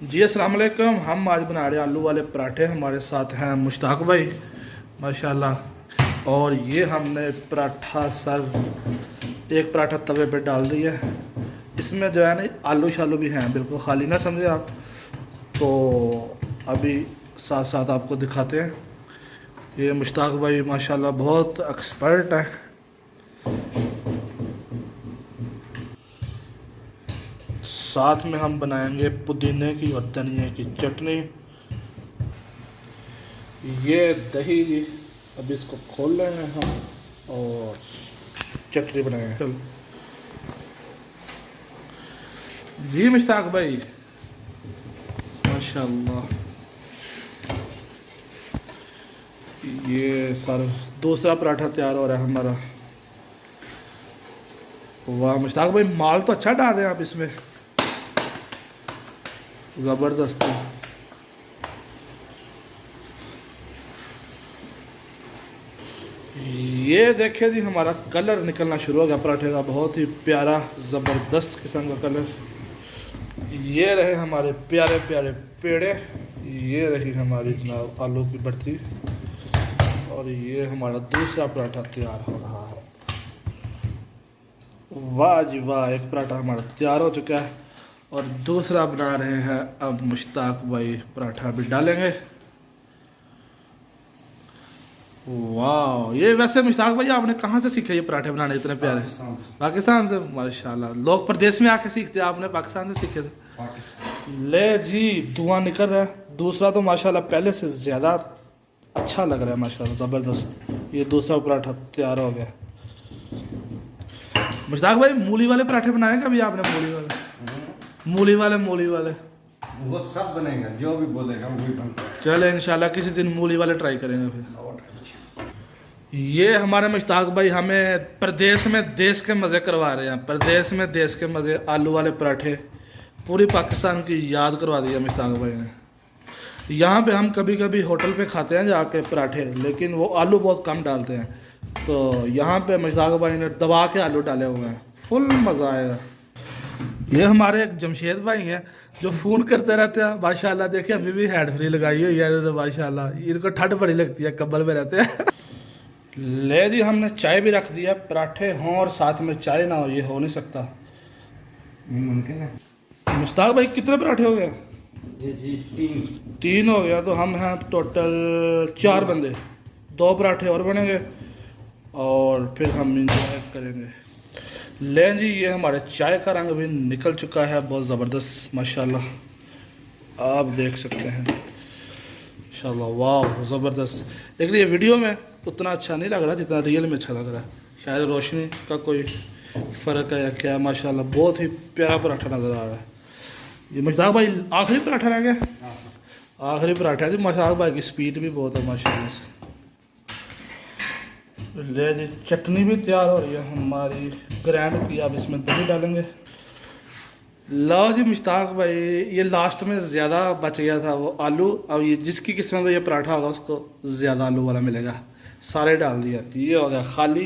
जी अस्सलाम वालेकुम। हम आज बना रहे हैं आलू वाले पराठे। हमारे साथ हैं मुश्ताक भाई माशाल्लाह। और ये हमने पराठा एक पराठा तवे पे डाल दिया। इसमें जो है ना आलू शालू भी हैं, बिल्कुल खाली ना समझे आप। तो अभी साथ साथ आपको दिखाते हैं। ये मुश्ताक भाई माशाल्लाह बहुत एक्सपर्ट है। साथ में हम बनाएंगे पुदीने की और धनिया की चटनी। ये दही जी, अब इसको खोल लेंगे हम और चटनी बनाएंगे। चलो जी मुश्ताक भाई माशाल्लाह। ये सर दूसरा पराठा तैयार हो रहा है हमारा। वाह मुश्ताक भाई, माल तो अच्छा डाल रहे हैं आप इसमें, ज़बरदस्त है। ये देखिए जी, हमारा कलर निकलना शुरू हो गया पराठे का, बहुत ही प्यारा ज़बरदस्त किस्म का कलर। ये रहे हमारे प्यारे प्यारे पेड़े। ये रही हमारी जनाब आलू की भरती। और ये हमारा दूसरा पराठा तैयार हो रहा है। वाह जी वाह, एक पराठा हमारा तैयार हो चुका है और दूसरा बना रहे हैं अब मुश्ताक भाई। पराठा भी डालेंगे। वाह, ये वैसे मुश्ताक भाई आपने कहाँ से सीखे ये पराठे बनाने इतने प्यारे? पाकिस्तान से माशाल्लाह। लोग प्रदेश में आके सीखते हैं, आपने पाकिस्तान से सीखे थे? पाकिस्तान। ले जी, धुआं निकल रहा है। दूसरा तो माशाल्लाह पहले से ज़्यादा अच्छा लग रहा है माशाल्लाह, ज़बरदस्त। ये दूसरा पराठा तैयार हो गया। मुश्ताक भाई मूली वाले पराठे बनाए कभी आपने? मूली वाले वो सब बनेगा, जो भी बोलेगा वही बनता है। चले इंशाल्लाह किसी दिन मूली वाले ट्राई करेंगे फिर। ये हमारे मुश्ताक भाई हमें प्रदेश में देश के मज़े करवा रहे हैं। प्रदेश में देश के मज़े, आलू वाले पराठे पूरी पाकिस्तान की याद करवा दिया मुश्ताक भाई ने। यहाँ पे हम कभी कभी होटल पे खाते हैं जाके पराठे, लेकिन वो आलू बहुत कम डालते हैं। तो यहाँ पे मुश्ताक भाई ने दबा के आलू डाले हुए हैं, फुल मज़ा आएगा। ये हमारे एक जमशेद भाई हैं जो फ़ोन करते रहते हैं माशाल्लाह। देखिए अभी भी हैंड फ्री लगाई हुई है माशाल्लाह। इनको ठंड बड़ी लगती है, कंबल में रहते हैं। ले जी, हमने चाय भी रख दिया। पराठे हों और साथ में चाय ना हो, ये हो नहीं सकता। मुमकिन है। मुश्ताक भाई कितने पराठे हो गए? जी तीन हो गया। तो हम हैं टोटल 4 बंदे। 2 पराठे और बनेंगे और फिर हम इंजॉय करेंगे। लें जी, ये हमारे चाय का रंग भी निकल चुका है, बहुत ज़बरदस्त माशाल्लाह, आप देख सकते हैं माशाल्लाह। वाह ज़बरदस्त। लेकिन ये वीडियो में उतना अच्छा नहीं लग रहा जितना रियल में अच्छा लग रहा है। शायद रोशनी का कोई फ़र्क है या क्या। माशाल्लाह बहुत ही प्यारा पराठा नज़र आ रहा है। ये मुश्ताक भाई आखिरी पराठा रह गया? आखिरी पराठा है जी। मुश्ताक भाई की स्पीड भी बहुत है माशाल्लाह से। ले जी, चटनी भी तैयार हो रही है हमारी, ग्राइंड की। अब इसमें दही डालेंगे। लो जी मुश्ताक भाई, ये लास्ट में ज़्यादा बच गया था वो आलू। अब ये जिसकी किस्मत में ये पराठा होगा उसको ज़्यादा आलू वाला मिलेगा। सारे डाल दिया, ये हो गया खाली।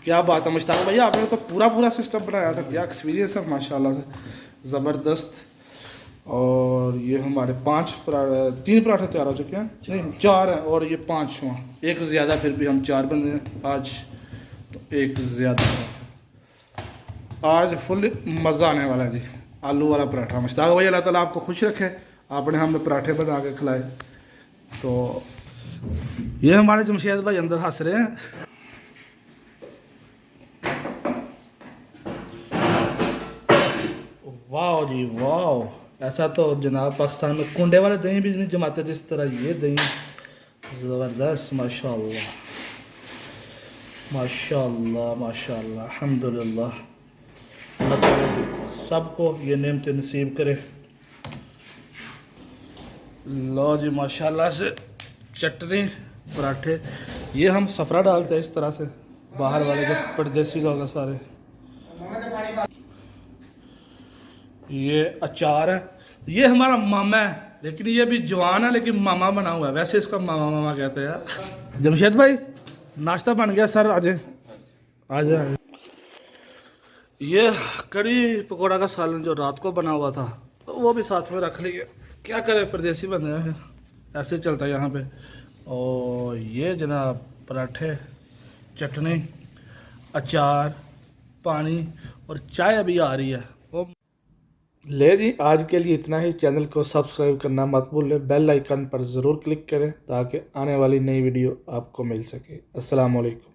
क्या बात है मुश्ताक भाई, आपने तो पूरा सिस्टम बनाया था। क्या एक्सपीरियंस है माशाल्लाह से, ज़बरदस्त। और ये हमारे 3 पराठे तैयार हो चुके हैं, नहीं 4 हैं और ये 5वां, एक ज़्यादा। फिर भी हम 4 बंदे हैं आज, तो एक ज़्यादा। आज फुल मज़ा आने वाला है जी। आलू वाला पराठा। मुश्ताक भाई अल्लाह ताला आपको खुश रखे, आपने हमें पराठे बना के खिलाए। तो ये हमारे जमशेद भाई अंदर हंस रहे हैं। वाह जी वाह, ऐसा तो जनाब पाकिस्तान में कुंडे वाले दही भी नहीं जमाते जिस तरह ये दही। ज़बरदस्त माशाल्लाह माशाल्लाह माशाल्लाह, अल्हम्दुलिल्लाह। अल्लाह ताला सबको ये नेमत नसीब करे। लो जी माशाल्लाह से चटनी पराठे। ये हम सफ़रा डालते हैं इस तरह से, बाहर वाले जो परदेसी लोग हैं सारे। ये अचार है। ये हमारा मामा है, लेकिन ये भी जवान है लेकिन मामा बना हुआ है। वैसे इसका मामा मामा कहते हैं यार। जमशेद भाई नाश्ता बन गया सर, आ जाए। ये कड़ी पकौड़ा का सालन जो रात को बना हुआ था तो वो भी साथ में रख लिए। क्या करें, परदेसी बंदे हैं, ऐसे चलता है यहाँ पे। और ये जनाब पराठे, चटनी, अचार, पानी और चाय अभी आ रही है। वो ले जी, आज के लिए इतना ही। चैनल को सब्सक्राइब करना मत भूलें, बेल आइकन पर ज़रूर क्लिक करें ताकि आने वाली नई वीडियो आपको मिल सके। अस्सलाम वालेकुम।